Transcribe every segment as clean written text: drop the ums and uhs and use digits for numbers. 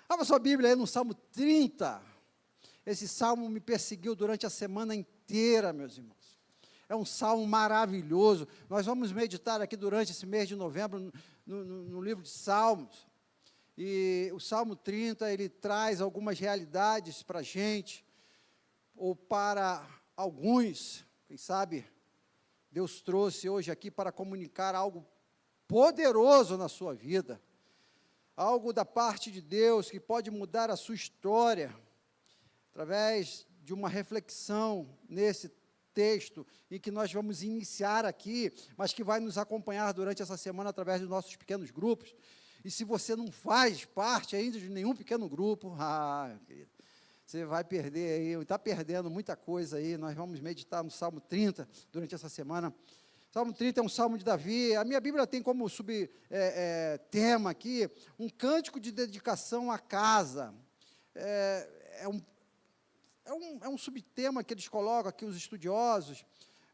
Abra sua Bíblia aí no Salmo 30. Esse salmo me perseguiu durante a semana inteira, meus irmãos. É um salmo maravilhoso. Nós vamos meditar aqui durante esse mês de novembro no livro de Salmos. E o Salmo 30, ele traz algumas realidades para a gente, ou para alguns, quem sabe, Deus trouxe hoje aqui para comunicar algo poderoso na sua vida, algo da parte de Deus que pode mudar a sua história, através de uma reflexão nesse texto, em que nós vamos iniciar aqui, mas que vai nos acompanhar durante essa semana através dos nossos pequenos grupos. E se você não faz parte ainda de nenhum pequeno grupo, querido, você vai perder aí, está perdendo muita coisa aí. Nós vamos meditar no Salmo 30 durante essa semana. Salmo 30 é um salmo de Davi. A minha Bíblia tem como tema aqui um cântico de dedicação à casa. É um subtema que eles colocam aqui, os estudiosos,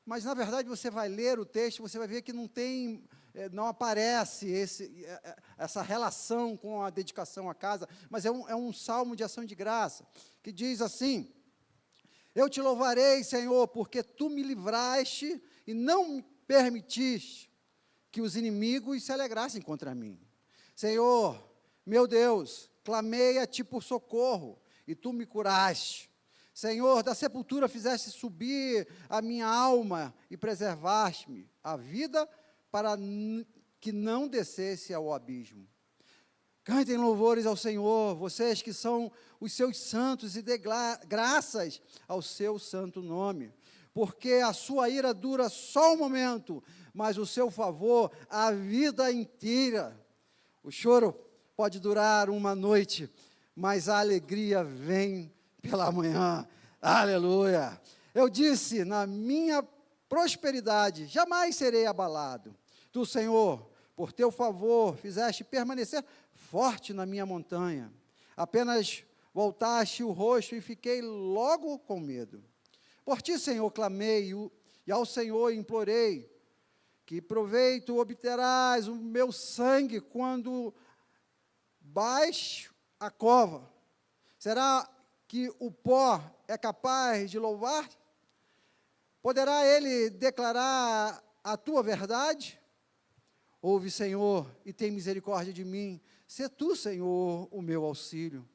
mas, na verdade, você vai ler o texto, você vai ver que não aparece essa relação com a dedicação à casa, mas é um salmo de ação de graça, que diz assim: eu te louvarei, Senhor, porque tu me livraste e não me permitiste que os inimigos se alegrassem contra mim. Senhor, meu Deus, clamei a ti por socorro, e tu me curaste. Senhor, da sepultura fizeste subir a minha alma e preservaste-me a vida para que não descesse ao abismo. Cantem louvores ao Senhor, vocês que são os seus santos, e dê graças ao seu santo nome, porque a sua ira dura só um momento, mas o seu favor a vida inteira. O choro pode durar uma noite, mas a alegria vem pela manhã. Aleluia. Eu disse, na minha prosperidade jamais serei abalado. Tu, Senhor, por teu favor, fizeste permanecer forte na minha montanha. Apenas voltaste o rosto e fiquei logo com medo. Por ti, Senhor, clamei e ao Senhor implorei. Que proveito obterás o meu sangue quando baixo a cova? Será que o pó é capaz de louvar? Poderá ele declarar a tua verdade? Ouve, Senhor, e tem misericórdia de mim. Sê tu, Senhor, o meu auxílio.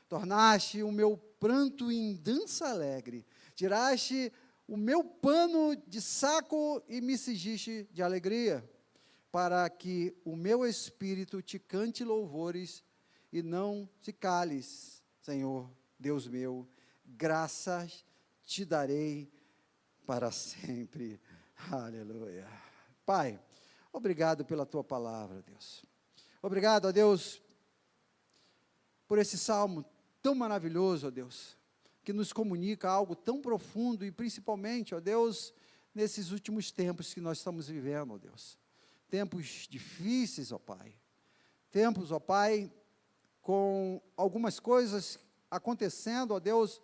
Tornaste o meu pranto em dança alegre. Tiraste o meu pano de saco e me cingiste de alegria, para que o meu espírito te cante louvores e não te cales, Senhor, Deus meu, graças te darei para sempre. Aleluia. Pai, obrigado pela tua palavra, Deus. Obrigado, ó Deus, por esse salmo tão maravilhoso, ó Deus, que nos comunica algo tão profundo e principalmente, ó Deus, nesses últimos tempos que nós estamos vivendo, ó Deus. Tempos difíceis, ó Pai. Tempos, ó Pai, com algumas coisas acontecendo, ó Deus,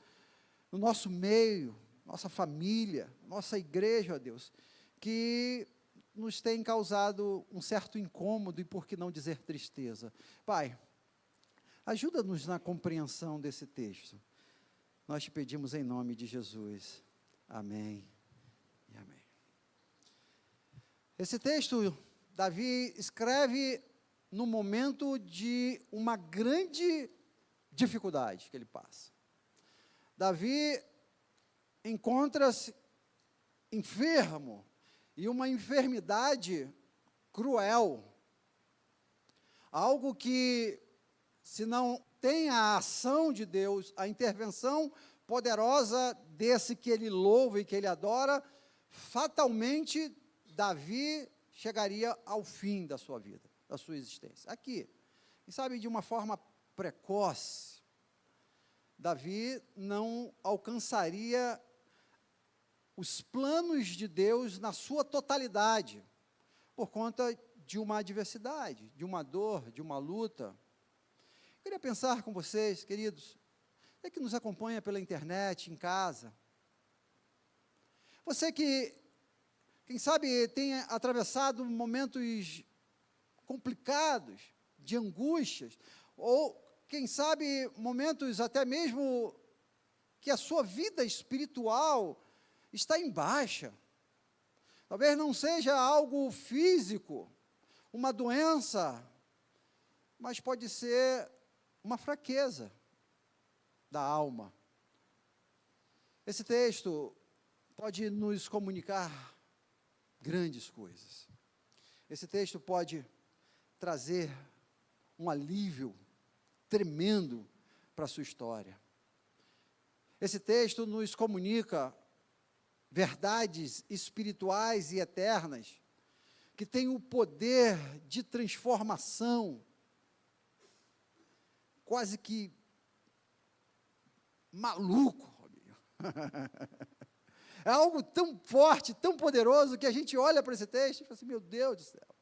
no nosso meio, nossa família, nossa igreja, ó Deus, que nos tem causado um certo incômodo e, por que não dizer, tristeza. Pai, ajuda-nos na compreensão desse texto. Nós te pedimos em nome de Jesus. Amém e amém. Esse texto, Davi escreve no momento de uma grande dificuldade que ele passa. Davi encontra-se enfermo, e uma enfermidade cruel, algo que, se não tem a ação de Deus, a intervenção poderosa desse que ele louva e que ele adora, fatalmente Davi chegaria ao fim da sua vida, da sua existência. Aqui, e sabe, de uma forma precoce, Davi não alcançaria os planos de Deus na sua totalidade, por conta de uma adversidade, de uma dor, de uma luta. Eu queria pensar com vocês, queridos, você que nos acompanha pela internet, em casa, você que, quem sabe, tenha atravessado momentos complicados, de angústias, ou, quem sabe, momentos até mesmo que a sua vida espiritual está em baixa. Talvez não seja algo físico, uma doença, mas pode ser uma fraqueza da alma. Esse texto pode nos comunicar grandes coisas. Esse texto pode trazer um alívio tremendo para a sua história. Esse texto nos comunica verdades espirituais e eternas que têm o poder de transformação quase que maluco, Robinho. É algo tão forte, tão poderoso, que a gente olha para esse texto e fala assim, meu Deus do céu.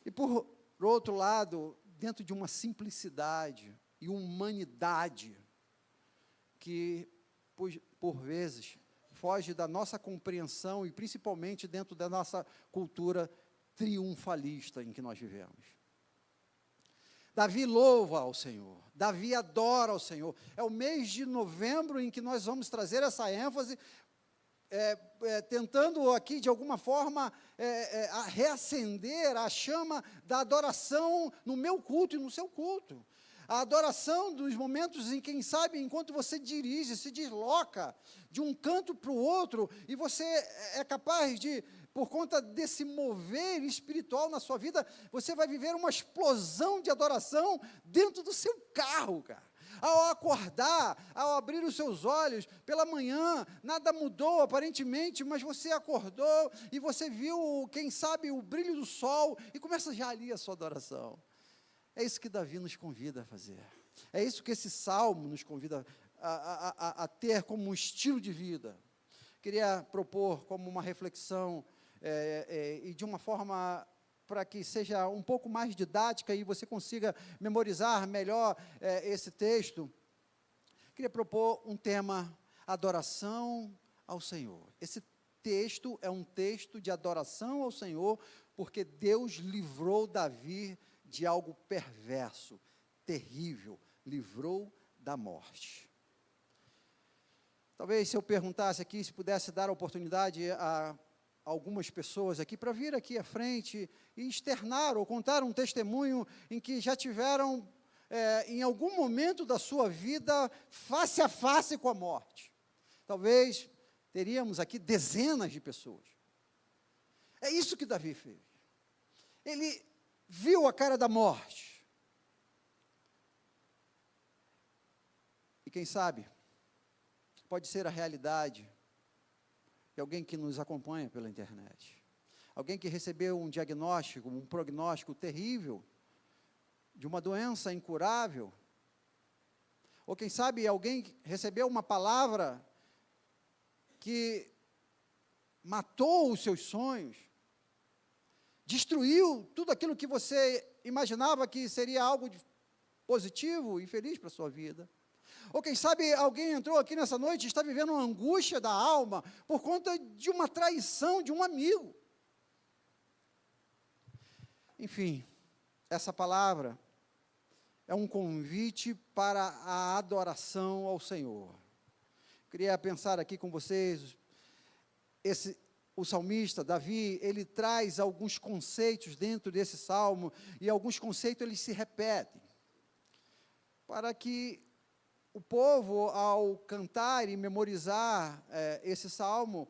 E por outro lado, dentro de uma simplicidade e humanidade que, por vezes, foge da nossa compreensão e principalmente dentro da nossa cultura triunfalista em que nós vivemos. Davi louva ao Senhor, Davi adora ao Senhor. É o mês de novembro em que nós vamos trazer essa ênfase, tentando aqui, de alguma forma, reacender a chama da adoração no meu culto e no seu culto. A adoração dos momentos em, quem sabe, enquanto você dirige, se desloca de um canto para o outro, e você é capaz de, por conta desse mover espiritual na sua vida, você vai viver uma explosão de adoração dentro do seu carro, cara. Ao acordar, ao abrir os seus olhos, pela manhã, nada mudou aparentemente, mas você acordou e você viu, quem sabe, o brilho do sol, e começa já ali a sua adoração. É isso que Davi nos convida a fazer. É isso que esse salmo nos convida a ter como um estilo de vida. Queria propor como uma reflexão, e de uma forma para que seja um pouco mais didática e você consiga memorizar melhor esse texto. Queria propor um tema, adoração ao Senhor. Esse texto é um texto de adoração ao Senhor, porque Deus livrou Davi de algo perverso, terrível, livrou da morte. Talvez se eu perguntasse aqui, se pudesse dar a oportunidade a algumas pessoas aqui, para vir aqui à frente e externar ou contar um testemunho em que já tiveram, em algum momento da sua vida, face a face com a morte. Talvez teríamos aqui dezenas de pessoas. É isso que Davi fez. Ele viu a cara da morte. E quem sabe, pode ser a realidade de alguém que nos acompanha pela internet. Alguém que recebeu um diagnóstico, um prognóstico terrível, de uma doença incurável. Ou quem sabe alguém que recebeu uma palavra que matou os seus sonhos, destruiu tudo aquilo que você imaginava que seria algo positivo e feliz para a sua vida. Ou quem sabe alguém entrou aqui nessa noite e está vivendo uma angústia da alma por conta de uma traição de um amigo. Enfim, essa palavra é um convite para a adoração ao Senhor. Queria pensar aqui com vocês, o salmista, Davi, ele traz alguns conceitos dentro desse salmo, e alguns conceitos eles se repetem, para que o povo, ao cantar e memorizar esse salmo,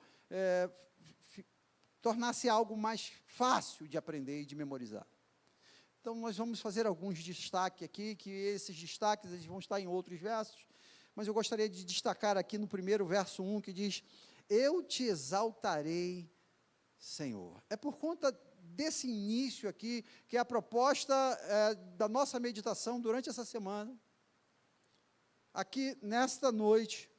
tornasse algo mais fácil de aprender e de memorizar. Então, nós vamos fazer alguns destaques aqui, que esses destaques eles vão estar em outros versos, mas eu gostaria de destacar aqui no primeiro verso 1, que diz: eu te exaltarei, Senhor. É por conta desse início aqui, que é a proposta da nossa meditação durante essa semana, aqui nesta noite,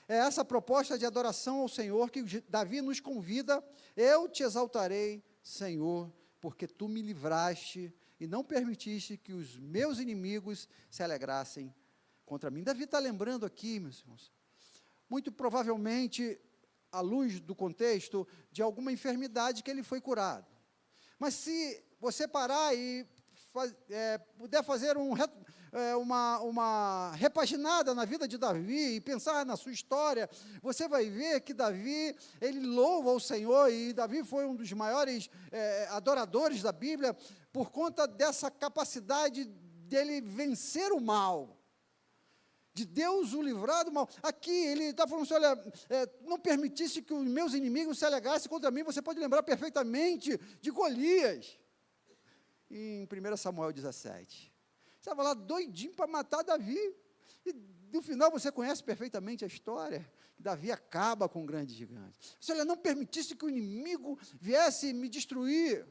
é essa proposta de adoração ao Senhor que Davi nos convida: eu te exaltarei, Senhor, porque tu me livraste e não permitiste que os meus inimigos se alegrassem contra mim. Davi está lembrando aqui, meus irmãos, muito provavelmente, à luz do contexto, de alguma enfermidade que ele foi curado. Mas se você parar e puder fazer uma repaginada na vida de Davi e pensar na sua história, você vai ver que Davi, ele louva ao Senhor, e Davi foi um dos maiores adoradores da Bíblia, por conta dessa capacidade dele vencer o mal, de Deus o livrar do mal. Aqui ele está falando assim, olha, não permitisse que os meus inimigos se alegassem contra mim. Você pode lembrar perfeitamente de Golias, em 1 Samuel 17, estava lá doidinho para matar Davi, e no final você conhece perfeitamente a história, Davi acaba com um grande gigante. Se olha, não permitisse que o inimigo viesse me destruir,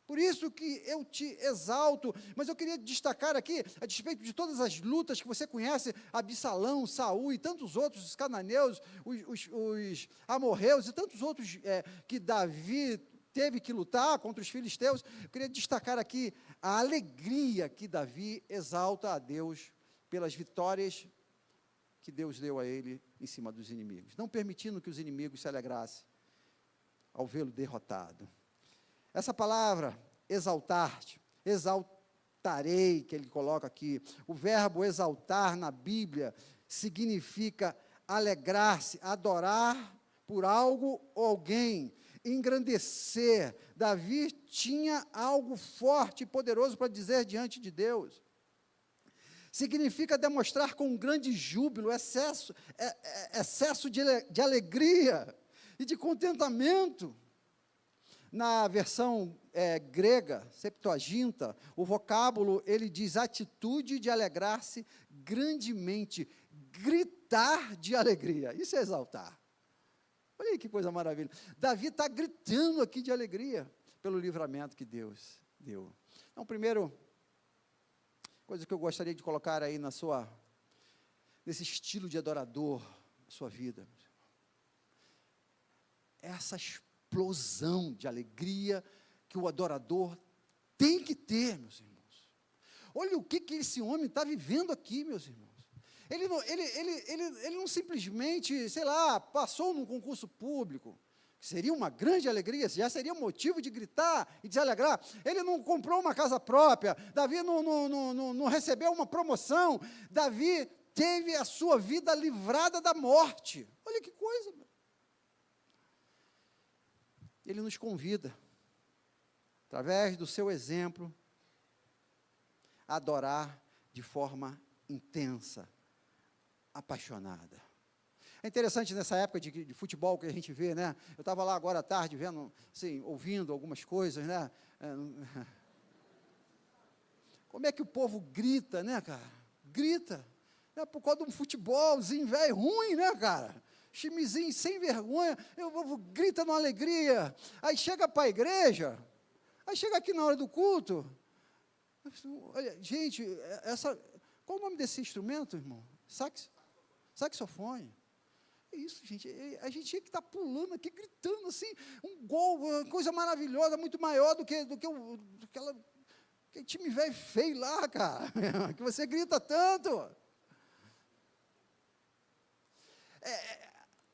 por isso que eu te exalto. Mas eu queria destacar aqui, a despeito de todas as lutas que você conhece, Absalão, Saul e tantos outros, os cananeus, os amorreus e tantos outros que Davi teve que lutar contra os filisteus, eu queria destacar aqui a alegria que Davi exalta a Deus pelas vitórias que Deus deu a ele em cima dos inimigos, não permitindo que os inimigos se alegrassem ao vê-lo derrotado. Essa palavra, exaltar-te, exaltarei, que ele coloca aqui, o verbo exaltar na Bíblia significa alegrar-se, adorar por algo ou alguém, engrandecer. Davi tinha algo forte e poderoso para dizer diante de Deus. Significa demonstrar com um grande júbilo, excesso de alegria e de contentamento. Na versão grega, Septuaginta, o vocábulo, ele diz atitude de alegrar-se grandemente, gritar de alegria. Isso é exaltar. Olha aí que coisa maravilhosa. Davi está gritando aqui de alegria pelo livramento que Deus deu. Então, primeiro, coisa que eu gostaria de colocar aí nesse estilo de adorador, na sua vida, essa explosão de alegria que o adorador tem que ter, meus irmãos. Olha o que esse homem está vivendo aqui, meus irmãos. Ele não simplesmente, sei lá, passou num concurso público, que seria uma grande alegria, já seria motivo de gritar e de se alegrar. Ele não comprou uma casa própria, Davi não recebeu uma promoção, Davi teve a sua vida livrada da morte. Olha que coisa, meu. Ele nos convida, através do seu exemplo, a adorar de forma intensa, apaixonada. É interessante nessa época de futebol que a gente vê, né? Eu estava lá agora à tarde, vendo, assim, ouvindo algumas coisas, né? Como é que o povo grita, né, cara? Grita, né? Por causa de um futebolzinho velho, ruim, né, cara? Timezinho sem vergonha, o povo grita numa alegria, aí chega para a igreja, aí chega aqui na hora do culto, olha, gente, qual o nome desse instrumento, irmão? Saxofone. É isso, gente, a gente tinha que estar pulando aqui, gritando assim, um gol, uma coisa maravilhosa, muito maior do que aquele time velho feio lá, cara, que você grita tanto.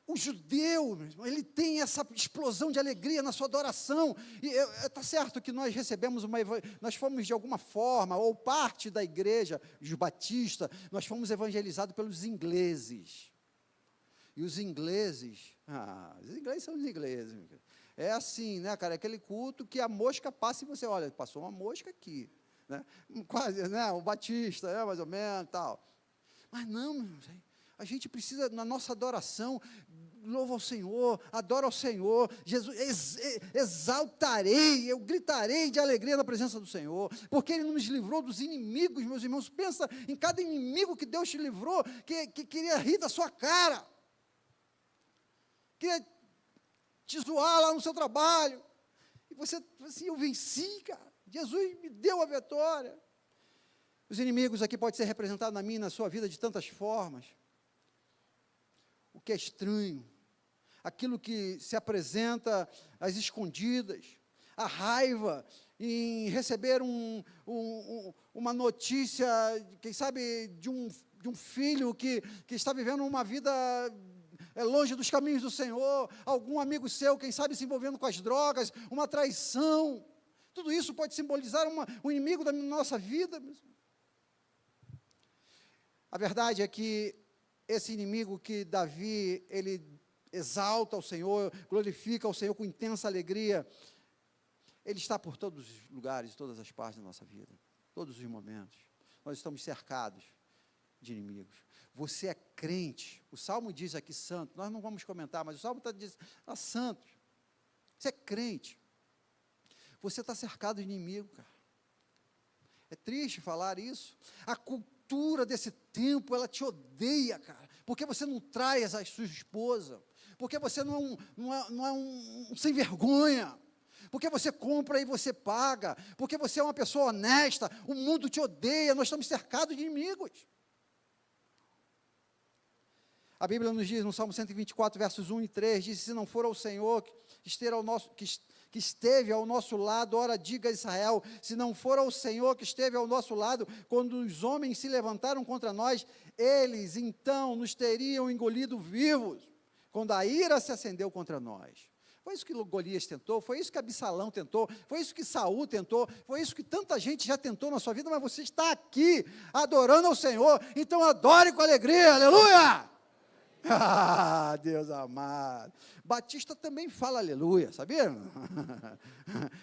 O judeu, ele tem essa explosão de alegria na sua adoração, e está certo que nós recebemos nós fomos de alguma forma, ou parte da igreja, os batistas, nós fomos evangelizados pelos ingleses, e os ingleses são os ingleses, é assim, né, cara, é aquele culto que a mosca passa e você, olha, passou uma mosca aqui, né, quase, né, o batista, mais ou menos, tal, mas não, a gente precisa, na nossa adoração, louva ao Senhor, adora ao Senhor, Jesus, exaltarei, eu gritarei de alegria na presença do Senhor, porque Ele nos livrou dos inimigos, meus irmãos. Pensa em cada inimigo que Deus te livrou, que queria rir da sua cara, queria te zoar lá no seu trabalho, e você, assim, eu venci, cara, Jesus me deu a vitória. Os inimigos aqui podem ser representados na minha e na sua vida de tantas formas. O que é estranho, aquilo que se apresenta às escondidas, a raiva em receber uma notícia, quem sabe, de um filho que está vivendo uma vida longe dos caminhos do Senhor, algum amigo seu, quem sabe, se envolvendo com as drogas, uma traição. Tudo isso pode simbolizar um inimigo da nossa vida. A verdade é que esse inimigo que Davi, ele exalta o Senhor, glorifica o Senhor com intensa alegria, ele está por todos os lugares, todas as partes da nossa vida, todos os momentos. Nós estamos cercados de inimigos. Você é crente, o Salmo diz aqui santo, nós não vamos comentar, mas o Salmo está dizendo, santo, você é crente, você está cercado de inimigo, cara. É triste falar isso. A cultura desse tempo, ela te odeia, cara, porque você não traz a sua esposa, porque você não é um sem vergonha, porque você compra e você paga, porque você é uma pessoa honesta, o mundo te odeia, nós estamos cercados de inimigos. A Bíblia nos diz, no Salmo 124, versos 1 e 3, diz, se não for o Senhor que esteve ao nosso lado, ora diga a Israel, se não for o Senhor que esteve ao nosso lado, quando os homens se levantaram contra nós, eles então nos teriam engolido vivos, quando a ira se acendeu contra nós. Foi isso que Golias tentou, foi isso que Absalão tentou, foi isso que Saul tentou, foi isso que tanta gente já tentou na sua vida, mas você está aqui, adorando ao Senhor, então adore com alegria, aleluia! Ah, Deus amado. Batista também fala aleluia, sabia?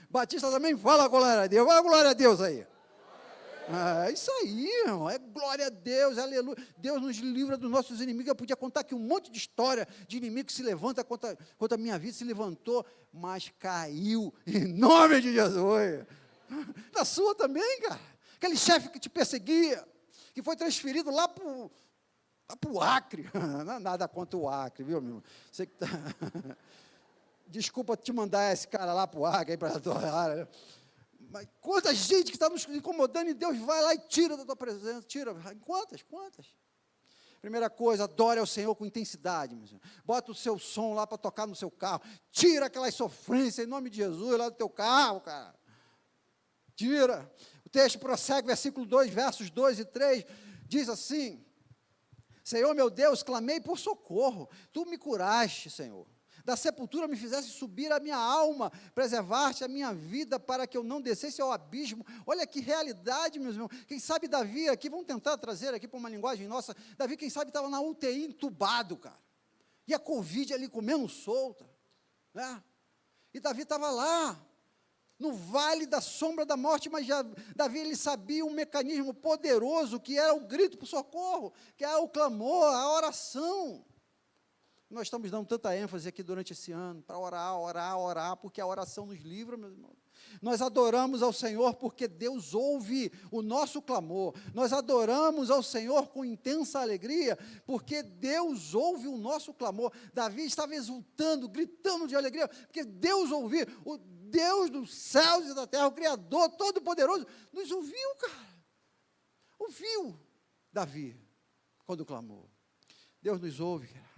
Batista também fala glória a Deus. Fala glória a Deus aí. É isso aí, irmão. É glória a Deus, aleluia. Deus nos livra dos nossos inimigos. Eu podia contar aqui um monte de história de inimigo que se levanta contra a minha vida, se levantou, mas caiu em nome de Jesus. Na sua também, cara. Aquele chefe que te perseguia, que foi transferido lá para o Acre, não é nada contra o Acre, viu, meu irmão? Você que tá... Desculpa te mandar esse cara lá para o Acre, aí para a tua área, mas quanta gente que está nos incomodando e Deus vai lá e tira da tua presença, tira, quantas? Primeira coisa, adore ao Senhor com intensidade, meu Senhor. Bota o seu som lá para tocar no seu carro, tira aquelas sofrências em nome de Jesus lá do teu carro, cara, tira. O texto prossegue, versículo 2, versos 2 e 3, diz assim, Senhor meu Deus, clamei por socorro, tu me curaste, Senhor, da sepultura me fizeste subir a minha alma, preservaste a minha vida para que eu não descesse ao abismo. Olha que realidade, meus irmãos. Quem sabe Davi aqui, vamos tentar trazer aqui para uma linguagem nossa, Davi quem sabe estava na UTI entubado, cara, e a Covid ali comendo solta, né? E Davi estava lá, no vale da sombra da morte, mas Davi ele sabia um mecanismo poderoso, que era o grito por socorro, que era o clamor, a oração. Nós estamos dando tanta ênfase aqui durante esse ano, para orar, porque a oração nos livra, meus irmãos. Nós adoramos ao Senhor, porque Deus ouve o nosso clamor, nós adoramos ao Senhor com intensa alegria, porque Deus ouve o nosso clamor. Davi estava exultando, gritando de alegria, porque Deus ouviu, o Deus dos céus e da terra, o Criador Todo-Poderoso, nos ouviu, cara. Ouviu Davi, quando clamou. Deus nos ouve, cara.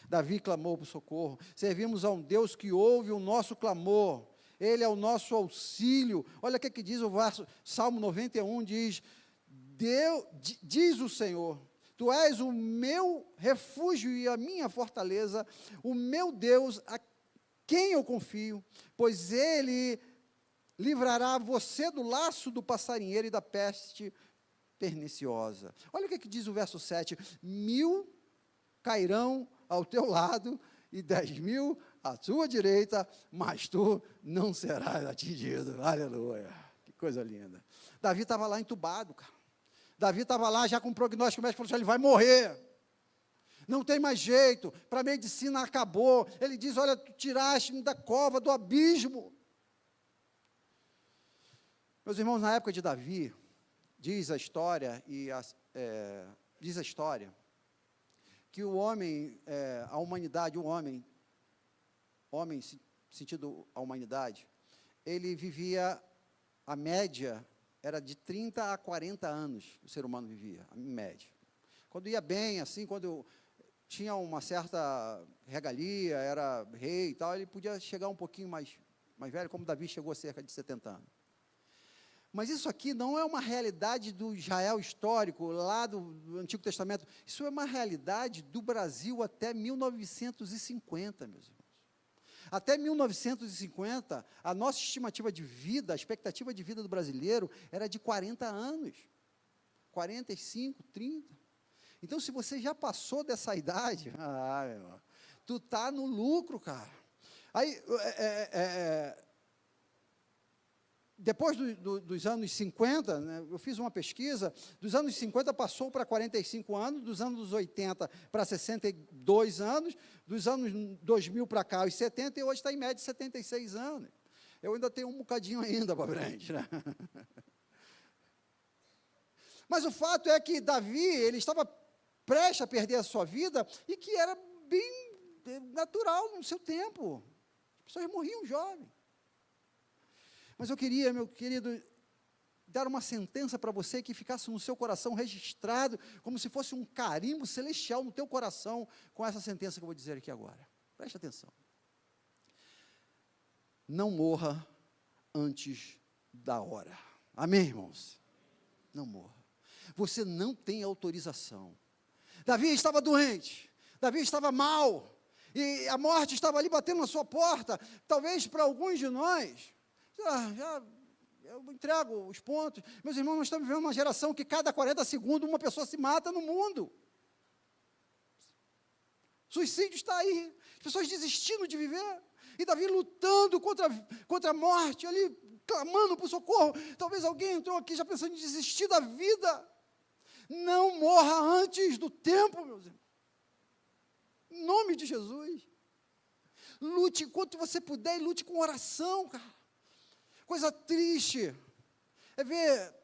Davi clamou por socorro. Servimos a um Deus que ouve o nosso clamor. Ele é o nosso auxílio. Olha o que diz o verso, Salmo 91, diz o Senhor, tu és o meu refúgio e a minha fortaleza, o meu Deus, a quem eu confio, pois Ele livrará você do laço do passarinheiro e da peste perniciosa. Olha o que diz o verso 7, 1000 cairão ao teu lado e 10.000 à tua direita, mas tu não serás atingido. Aleluia, que coisa linda. Davi estava lá entubado, cara. Davi estava lá já com um prognóstico, o médico falou assim, ele vai morrer. Não tem mais jeito, para a medicina acabou. Ele diz, olha, tu tiraste-me da cova, do abismo. Meus irmãos, na época de Davi, diz a história, que o homem, a humanidade, homem sentido a humanidade, ele vivia, a média era de 30 a 40 anos, o ser humano vivia, em média. Quando ia bem, assim, quando tinha uma certa regalia, era rei e tal, ele podia chegar um pouquinho mais velho, como Davi chegou a cerca de 70 anos. Mas isso aqui não é uma realidade do Israel histórico, lá do Antigo Testamento, isso é uma realidade do Brasil até 1950, meus irmãos. Até 1950, a nossa estimativa de vida, a expectativa de vida do brasileiro era de 40 anos. 45, 30. Então, se você já passou dessa idade, tu tá no lucro, cara. Aí, depois dos anos 50, né, eu fiz uma pesquisa, dos anos 50 passou para 45 anos, dos anos 80 para 62 anos, dos anos 2000 para cá, os 70, e hoje está em média 76 anos. Eu ainda tenho um bocadinho ainda para frente, né? Mas o fato é que Davi, ele estava prestes a perder a sua vida, e que era bem natural no seu tempo. As pessoas morriam jovens. Mas eu queria, meu querido, dar uma sentença para você que ficasse no seu coração registrado, como se fosse um carimbo celestial no teu coração, com essa sentença que eu vou dizer aqui agora. Preste atenção. Não morra antes da hora. Amém, irmãos? Não morra. Você não tem autorização. Davi estava doente, Davi estava mal, e a morte estava ali batendo na sua porta. Talvez para alguns de nós, eu entrego os pontos. Meus irmãos, nós estamos vivendo uma geração que cada 40 segundos uma pessoa se mata no mundo. Suicídio está aí, as pessoas desistindo de viver, e Davi lutando contra a morte, ali clamando por socorro. Talvez alguém entrou aqui já pensando em desistir da vida. Não morra antes do tempo, meus irmãos. Em nome de Jesus. Lute enquanto você puder, e lute com oração, cara. Coisa triste é ver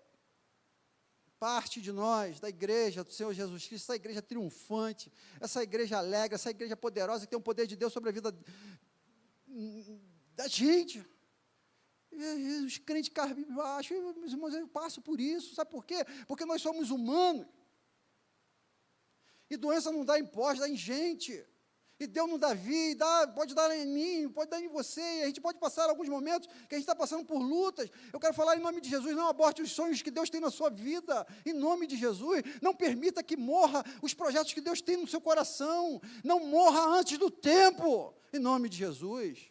parte de nós, da igreja do Senhor Jesus Cristo, essa igreja triunfante, essa igreja alegre, essa igreja poderosa, que tem o poder de Deus sobre a vida da gente. E os crentes carne baixo, meus irmãos, eu passo por isso, sabe por quê? Porque nós somos humanos, e doença não dá em pós, dá em gente, e deu no Davi, pode dar em mim, pode dar em você, e a gente pode passar alguns momentos que a gente está passando por lutas. Eu quero falar em nome de Jesus, não aborte os sonhos que Deus tem na sua vida, em nome de Jesus. Não permita que morra os projetos que Deus tem no seu coração, não morra antes do tempo, em nome de Jesus.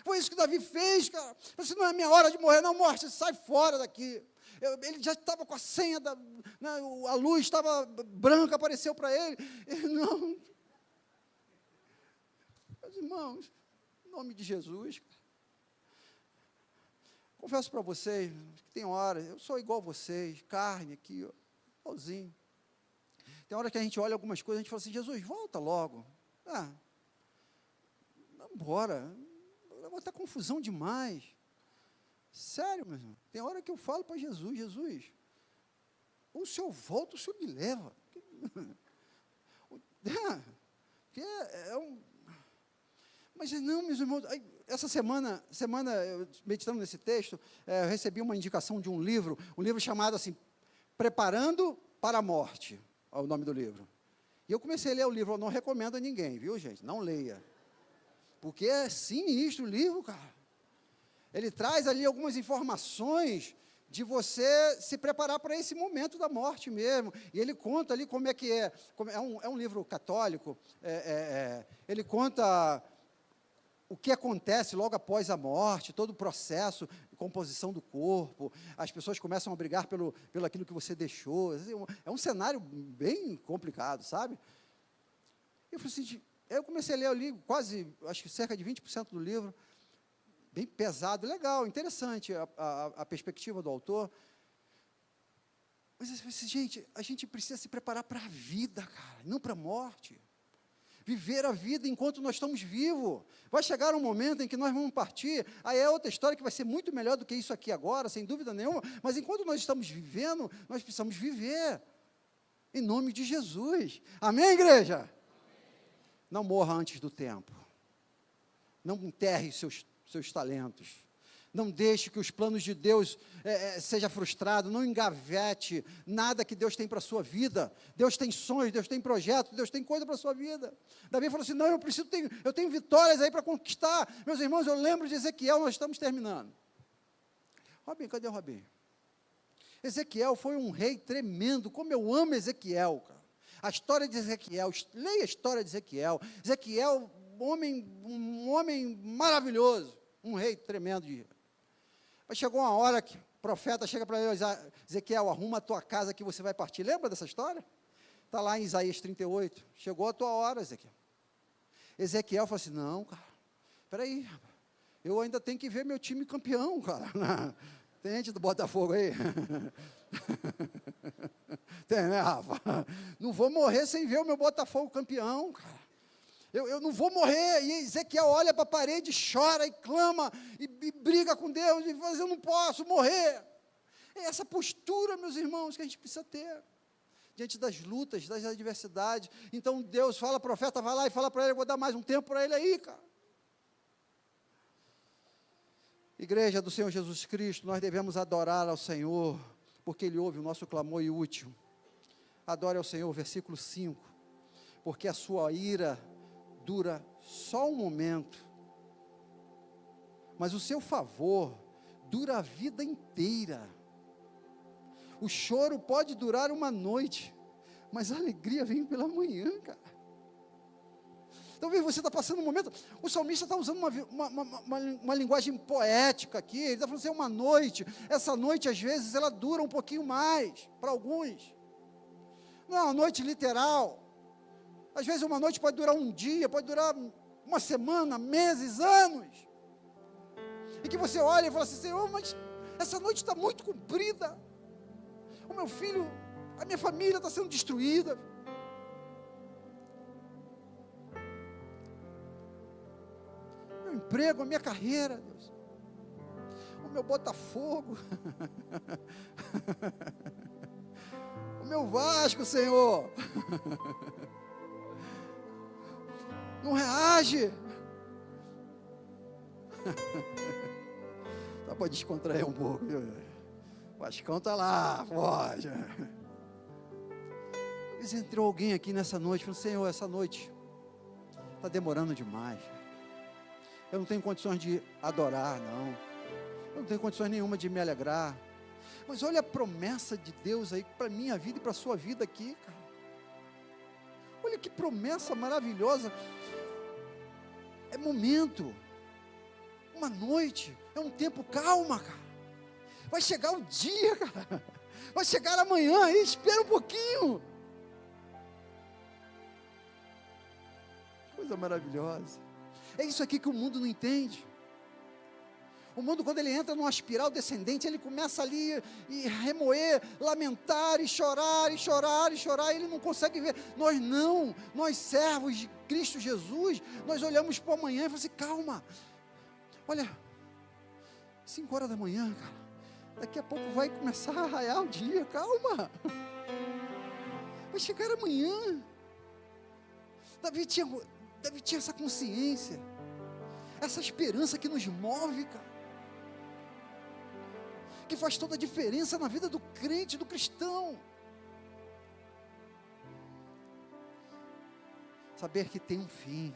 Foi isso que Davi fez, cara. Assim, não é minha hora de morrer, não, morte, sai fora daqui. Ele já estava com a senha, a luz estava branca, apareceu para ele. Não. Meus irmãos, em nome de Jesus, confesso para vocês, que tem hora, eu sou igual a vocês, carne aqui, ó, igualzinho. Tem hora que a gente olha algumas coisas, a gente fala assim, Jesus, volta logo. Vamos embora. Vai estar confusão demais. Sério, meu irmão. Tem hora que eu falo para Jesus, Jesus, o Senhor volta, o Senhor me leva. Mas não, meus irmãos, essa semana, eu, meditando nesse texto, eu recebi uma indicação de um livro chamado assim, Preparando para a Morte, é o nome do livro. E eu comecei a ler o livro, eu não recomendo a ninguém, viu, gente? Não leia. Porque é sinistro o livro, cara. Ele traz ali algumas informações de você se preparar para esse momento da morte mesmo. E ele conta ali como é que é. É um livro católico. Ele conta o que acontece logo após a morte, todo o processo de composição do corpo. As pessoas começam a brigar pelo aquilo que você deixou. É um cenário bem complicado, sabe? Eu falei assim, eu comecei a ler ali quase, acho que cerca de 20% do livro, bem pesado, legal, interessante a perspectiva do autor. Mas eu falei assim, gente, a gente precisa se preparar para a vida, cara, não para a morte. Viver a vida enquanto nós estamos vivos. Vai chegar um momento em que nós vamos partir, aí é outra história que vai ser muito melhor do que isso aqui agora, sem dúvida nenhuma, mas enquanto nós estamos vivendo, nós precisamos viver, em nome de Jesus. Amém, igreja? Não morra antes do tempo. Não enterre seus talentos. Não deixe que os planos de Deus seja frustrado. Não engavete nada que Deus tem para a sua vida. Deus tem sonhos, Deus tem projetos, Deus tem coisa para a sua vida. Davi falou assim, não, eu tenho vitórias aí para conquistar. Meus irmãos, eu lembro de Ezequiel, nós estamos terminando. Robinho, cadê o Robinho? Ezequiel foi um rei tremendo, como eu amo Ezequiel, cara. A história de Ezequiel, leia a história de Ezequiel. Ezequiel um homem maravilhoso, um rei tremendo de. Mas chegou uma hora que o profeta chega para ele, Ezequiel, arruma a tua casa que você vai partir. Lembra dessa história? Está lá em Isaías 38. Chegou a tua hora, Ezequiel. Ezequiel falou assim, não, cara, espera aí, eu ainda tenho que ver meu time campeão, cara. Tem gente do Botafogo aí? Tem, né, Rafa? Não vou morrer sem ver o meu Botafogo campeão, cara. Eu não vou morrer. E Ezequiel olha para a parede, chora e clama, e briga com Deus, e fala, eu não posso morrer. É essa postura, meus irmãos, que a gente precisa ter, diante das lutas, das adversidades. Então Deus fala, profeta, vai lá e fala para ele, eu vou dar mais um tempo para ele aí, cara. Igreja do Senhor Jesus Cristo, nós devemos adorar ao Senhor, porque Ele ouve o nosso clamor e útil. Adore ao Senhor, versículo 5, porque a sua ira dura só um momento, mas o seu favor dura a vida inteira. O choro pode durar uma noite, mas a alegria vem pela manhã, cara. Talvez você está passando um momento, o salmista está usando uma linguagem poética aqui, ele está falando assim, uma noite, essa noite às vezes ela dura um pouquinho mais, para alguns, não é uma noite literal, às vezes uma noite pode durar um dia, pode durar uma semana, meses, anos, e que você olha e fala assim, Senhor, mas essa noite está muito comprida, o meu filho, a minha família está sendo destruída, meu emprego, a minha carreira, Deus, o meu Botafogo, o meu Vasco, Senhor, não reage, só para descontrair um pouco, viu? O Vascão está lá, pode. Mas entrou alguém aqui nessa noite, falou, Senhor, essa noite está demorando demais, eu não tenho condições de adorar, não, eu não tenho condições nenhuma de me alegrar, mas olha a promessa de Deus aí, para a minha vida e para a sua vida aqui, cara, olha que promessa maravilhosa, é momento, uma noite, é um tempo, calma, cara, vai chegar o dia, cara, vai chegar amanhã aí, espera um pouquinho, coisa maravilhosa, é isso aqui que o mundo não entende, o mundo quando ele entra numa espiral descendente, ele começa ali e remoer, lamentar e chorar, e chorar, e chorar, e ele não consegue ver, nós não, nós servos de Cristo Jesus, nós olhamos para o amanhã e falamos assim, calma, olha, 5 horas da manhã, cara, daqui a pouco vai começar a raiar o dia, calma, vai chegar amanhã, Davi tinha essa consciência, essa esperança que nos move, cara, que faz toda a diferença na vida do crente, do cristão, saber que tem um fim,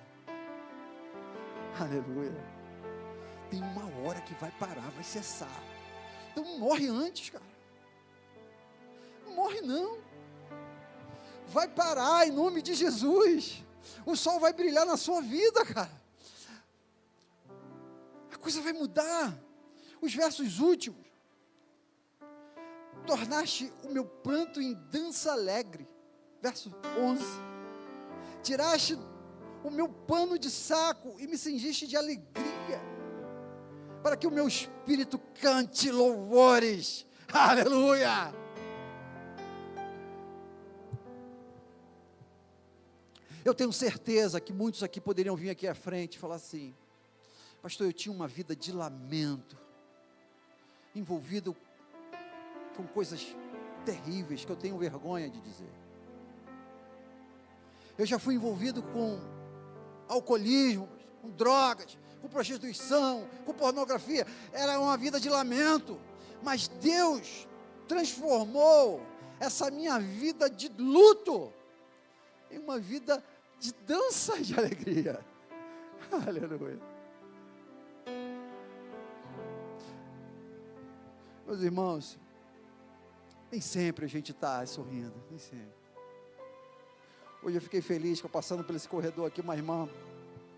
aleluia, tem uma hora que vai parar, vai cessar, então não morre antes, cara, não morre não, vai parar em nome de Jesus, o sol vai brilhar na sua vida, cara, a coisa vai mudar, os versos últimos, tornaste o meu pranto em dança alegre, verso 11, tiraste o meu pano de saco e me cingiste de alegria, para que o meu espírito cante louvores, aleluia, eu tenho certeza que muitos aqui poderiam vir aqui à frente e falar assim, pastor, eu tinha uma vida de lamento, envolvido com coisas terríveis, que eu tenho vergonha de dizer, eu já fui envolvido com alcoolismo, com drogas, com prostituição, com pornografia, era uma vida de lamento, mas Deus transformou essa minha vida de luto, em uma vida de dança de alegria, aleluia, meus irmãos, nem sempre a gente está sorrindo, nem sempre. Hoje eu fiquei feliz que eu passando por esse corredor aqui, uma irmã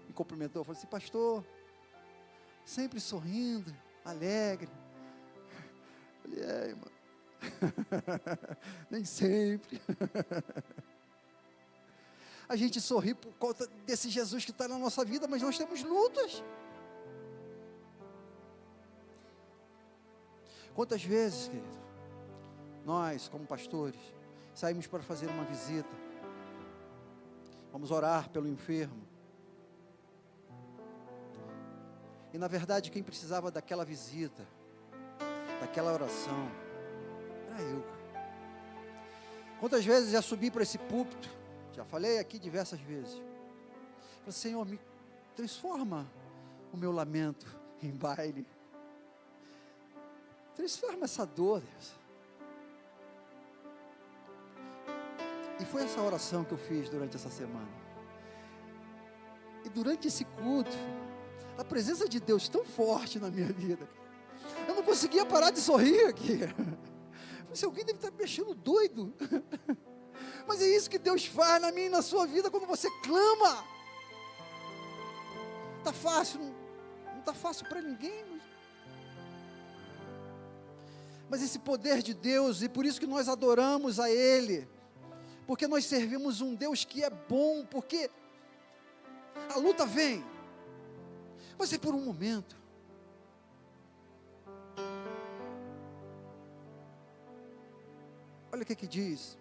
me cumprimentou, falou assim: pastor, sempre sorrindo, alegre. Eu falei: irmão, nem sempre. A gente sorri por conta desse Jesus que está na nossa vida, mas nós temos lutas. Quantas vezes, querido, nós, como pastores, saímos para fazer uma visita, vamos orar pelo enfermo, e na verdade quem precisava daquela visita, daquela oração, era eu. Quantas vezes já subi para esse púlpito, já falei aqui diversas vezes, falei: Senhor, me transforma o meu lamento em baile, transforma essa dor, Deus. E foi essa oração que eu fiz durante essa semana. E durante esse culto, a presença de Deus tão forte na minha vida, eu não conseguia parar de sorrir aqui. Se alguém deve estar me achando doido. Mas é isso que Deus faz na minha e na sua vida quando você clama. Está fácil, não está fácil para ninguém. Mas esse poder de Deus, e por isso que nós adoramos a Ele, porque nós servimos um Deus que é bom, porque a luta vem, vai ser por um momento. Olha o que diz,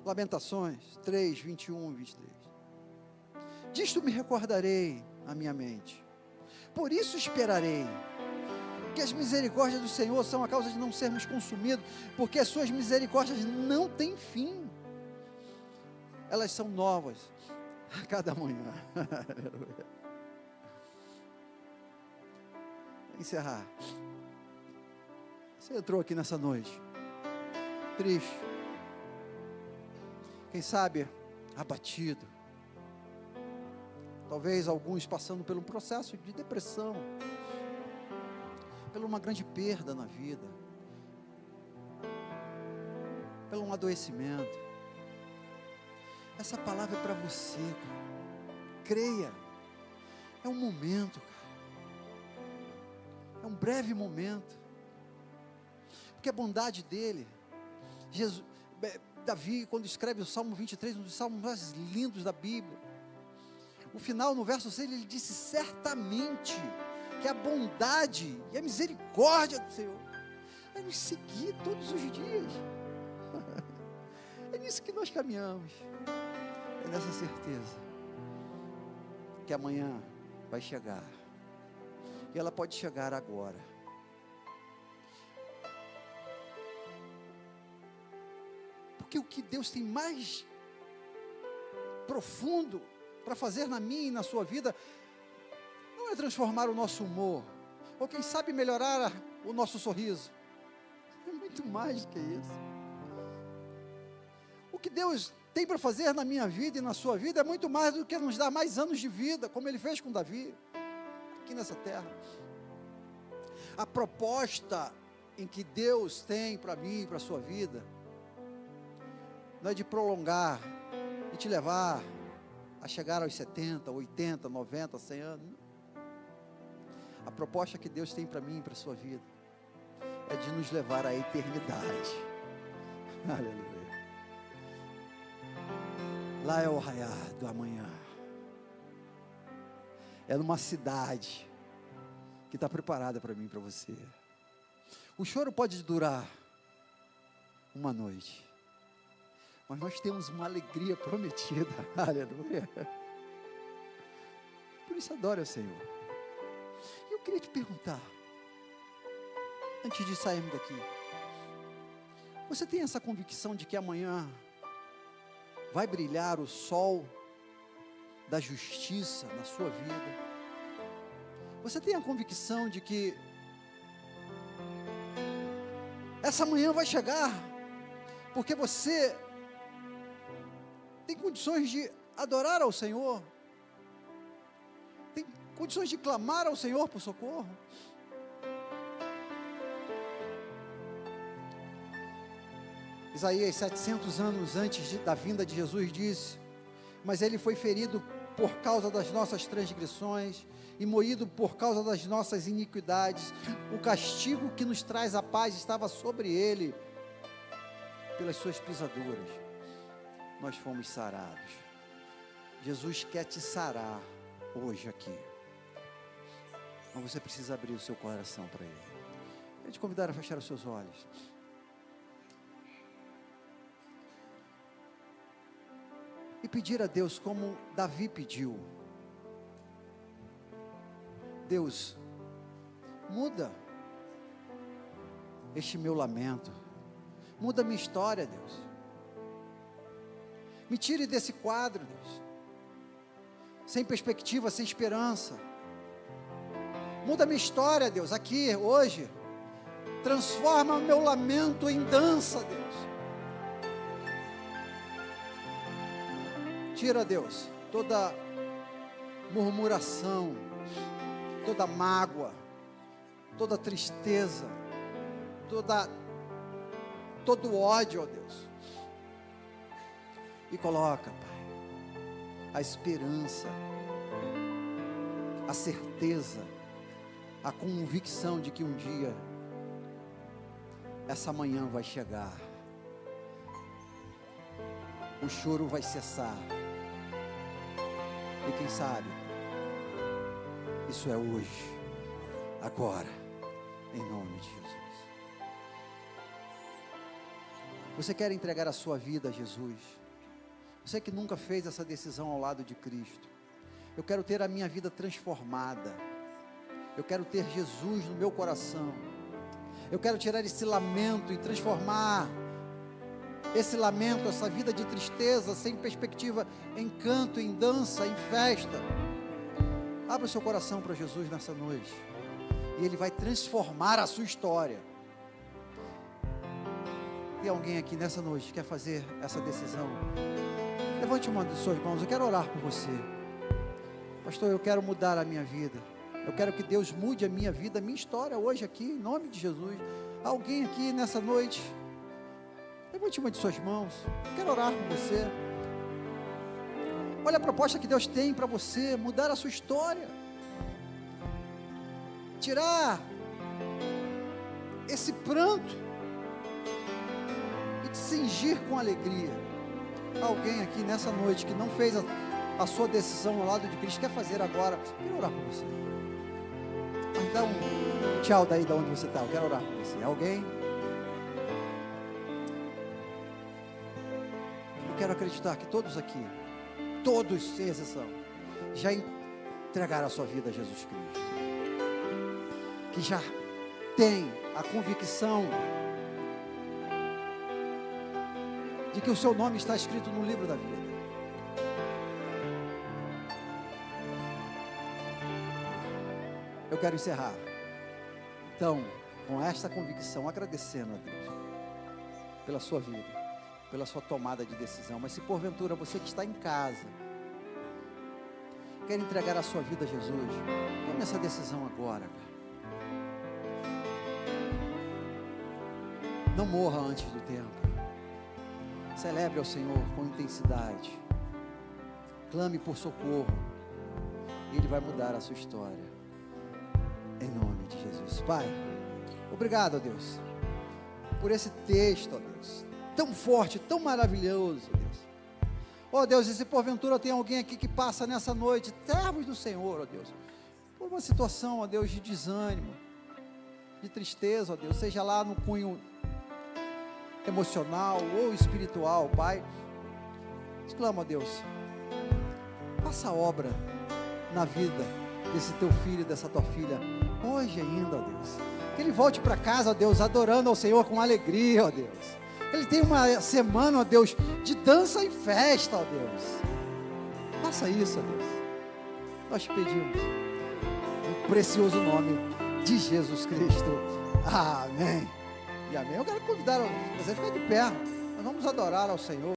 Lamentações 3, 21 e 23. Disto me recordarei a minha mente, por isso esperarei, que as misericórdias do Senhor são a causa de não sermos consumidos, porque as suas misericórdias não têm fim, elas são novas a cada manhã. Vou encerrar. Você entrou aqui nessa noite triste, quem sabe abatido, talvez alguns passando por um processo de depressão, por uma grande perda na vida, por um adoecimento. Essa palavra é para você, cara. Creia, é um momento, cara, é um breve momento, porque a bondade dele, Davi, quando escreve o Salmo 23, um dos salmos mais lindos da Bíblia, o final, no verso 6, ele disse: certamente que a bondade e a misericórdia do Senhor vai nos seguir todos os dias. É nisso que nós caminhamos, é nessa certeza que amanhã vai chegar, e ela pode chegar agora. Porque o que Deus tem mais profundo para fazer na minha e na sua vida não é transformar o nosso humor, ou quem sabe melhorar o nosso sorriso. É muito mais do que isso. O que Deus tem para fazer na minha vida e na sua vida é muito mais do que nos dar mais anos de vida, como Ele fez com Davi, aqui nessa terra. A proposta em que Deus tem para mim e para a sua vida não é de prolongar e te levar a chegar aos 70, 80, 90, 100 anos. A proposta que Deus tem para mim e para a sua vida é de nos levar à eternidade. Aleluia. Lá é o raiar do amanhã. É numa cidade que está preparada para mim e para você. O choro pode durar uma noite, mas nós temos uma alegria prometida. Aleluia. Por isso adore ao Senhor. E eu queria te perguntar, antes de sairmos daqui, você tem essa convicção de que amanhã vai brilhar o sol da justiça na sua vida? Você tem a convicção de que essa manhã vai chegar, porque você tem condições de adorar ao Senhor, tem condições de clamar ao Senhor por socorro? Isaías, 700 anos antes da vinda de Jesus, disse: mas ele foi ferido por causa das nossas transgressões e moído por causa das nossas iniquidades. O castigo que nos traz a paz estava sobre ele, pelas suas pisaduras nós fomos sarados. Jesus quer te sarar hoje aqui, mas você precisa abrir o seu coração para ele. Quero te convidar a fechar os seus olhos. E pedir a Deus como Davi pediu: Deus, muda este meu lamento, muda minha história, Deus, me tire desse quadro, Deus, sem perspectiva, sem esperança, muda minha história, Deus, aqui, hoje, transforma o meu lamento em dança, Deus, tira, Deus, toda murmuração, toda mágoa, toda tristeza, todo ódio, ó Deus, e coloca, Pai, a esperança, a certeza, a convicção de que um dia, essa manhã vai chegar, o choro vai cessar, e quem sabe, isso é hoje, agora, em nome de Jesus. Você quer entregar a sua vida a Jesus? Você que nunca fez essa decisão ao lado de Cristo. Eu quero ter a minha vida transformada. Eu quero ter Jesus no meu coração. Eu quero tirar esse lamento e transformar esse lamento, essa vida de tristeza, sem perspectiva, em canto, em dança, em festa. Abra o seu coração para Jesus nessa noite, e Ele vai transformar a sua história. Tem alguém aqui nessa noite que quer fazer essa decisão? Levante uma das suas mãos, eu quero orar por você. Pastor, eu quero mudar a minha vida, eu quero que Deus mude a minha vida, a minha história hoje aqui, em nome de Jesus. Alguém aqui nessa noite? Levante uma de suas mãos, eu quero orar por você. Olha a proposta que Deus tem para você, mudar a sua história, tirar esse pranto e te cingir com alegria. Alguém aqui nessa noite que não fez a sua decisão ao lado de Cristo, quer fazer agora? Eu quero orar por você. Mas dá um tchau daí de onde você está, eu quero orar por você. Alguém? Eu quero acreditar que todos aqui, todos, sem exceção, já entregaram a sua vida a Jesus Cristo, que já tem a convicção de que o seu nome está escrito no livro da vida. Eu quero encerrar, então, com esta convicção, agradecendo a Deus pela sua vida, pela sua tomada de decisão. Mas se porventura você que está em casa quer entregar a sua vida a Jesus, tome essa decisão agora, cara. Não morra antes do tempo. Celebre ao Senhor com intensidade, clame por socorro, e Ele vai mudar a sua história, em nome de Jesus. Pai, obrigado, ó Deus, por esse texto, ó Deus, tão forte, tão maravilhoso, ó Deus. Ó Deus, e se porventura tem alguém aqui que passa nessa noite, servos do Senhor, ó Deus, por uma situação, ó Deus, de desânimo, de tristeza, ó Deus, seja lá no cunho emocional ou espiritual, Pai, exclama, ó Deus, faça obra na vida desse teu filho e dessa tua filha, hoje ainda, ó Deus, que ele volte para casa, ó Deus, adorando ao Senhor com alegria, ó Deus, que ele tenha uma semana, ó Deus, de dança e festa, ó Deus, faça isso, ó Deus, nós te pedimos, no precioso nome de Jesus Cristo, amém e amém. Eu quero convidar você a ficar de pé, nós vamos adorar ao Senhor.